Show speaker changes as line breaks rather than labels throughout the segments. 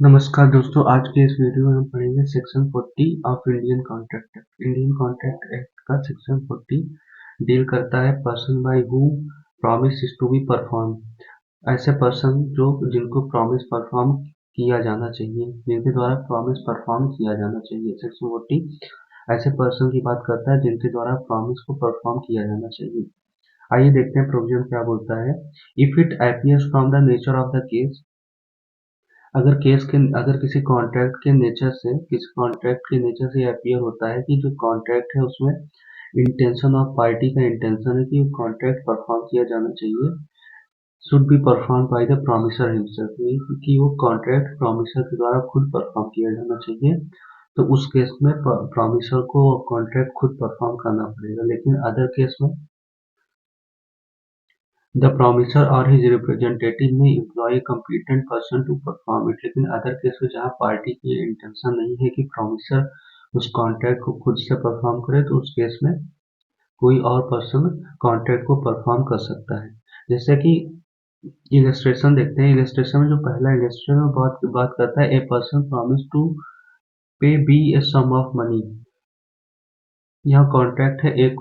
नमस्कार दोस्तों, आज के इस वीडियो में हम पढ़ेंगे section 40 of Indian contract act. Indian contract act का सेक्शन 40 डील करता है person by who promise is to be perform. ऐसे पर्सन जो जिनको प्रॉमिस परफॉर्म किया जाना चाहिए, जिनके द्वारा प्रॉमिस परफॉर्म किया जाना चाहिए। सेक्शन 40 ऐसे पर्सन की बात करता है जिनके द्वारा प्रॉमिस को परफॉर्म किया जाना चाहिए। आइए देखते हैं प्रोविजन क्या बोलता है। If it appears from the nature of the case, अगर किसी कॉन्ट्रैक्ट के नेचर से अपीयर होता है कि जो कॉन्ट्रैक्ट है उसमें इंटेंशन ऑफ पार्टी का इंटेंशन है कि कॉन्ट्रैक्ट परफॉर्म किया जाना चाहिए, should be perform by the promiser himself, कि वो कॉन्ट्रैक्ट प्रॉमिसर के द्वारा खुद परफॉर्म किया जाना चाहिए। तो उस केस में प्रॉमिसर को कॉन्ट्रैक्ट खुद परफॉर्म करना पड़ेगा। लेकिन अदर केस में The promisor or his representative may employ a competent person to perform it। लेकिन अदर केस में जहाँ पार्टी की इंटेंशन नहीं है कि प्रॉमिसर उस कॉन्ट्रैक्ट को खुद से परफॉर्म करे, तो उस केस में कोई और पर्सन कॉन्ट्रैक्ट को परफॉर्म कर सकता है। जैसे कि इलस्ट्रेशन देखते हैं। इलस्ट्रेशन में जो पहला इलस्ट्रेशन में बात करता है, a person promise to pay be a sum of money. यहाँ कॉन्ट्रैक्ट है ए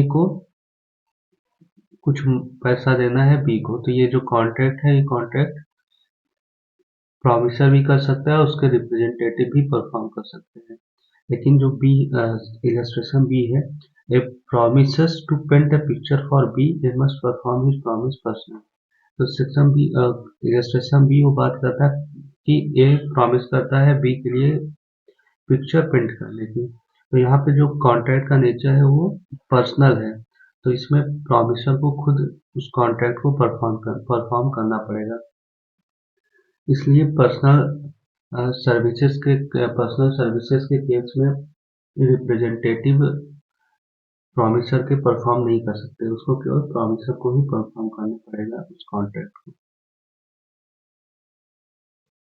को कुछ पैसा देना है बी को। तो ये जो कॉन्ट्रैक्ट है, ये कॉन्ट्रैक्ट प्रॉमिसर भी कर सकता है, उसके रिप्रेजेंटेटिव भी परफॉर्म कर सकते हैं। लेकिन जो बी इलस्ट्रेशन बी है, A promises to paint the picture for B, they must perform his promise personal. तो सेक्शन बी इलस्ट्रेशन बी वो बात करता है कि ए प्रॉमिस करता है बी के लिए पिक्चर पेंट करने की। तो यहाँ पे जो कॉन्ट्रैक्ट का नेचर है वो पर्सनल है, तो इसमें प्रॉमिसर को खुद उस कॉन्ट्रैक्ट को परफॉर्म करना पड़ेगा। इसलिए पर्सनल सर्विसेज के केस में रिप्रेजेंटेटिव प्रॉमिसर के परफॉर्म नहीं कर सकते, उसको केवल प्रॉमिसर को ही परफॉर्म करना पड़ेगा उस कॉन्ट्रैक्ट को।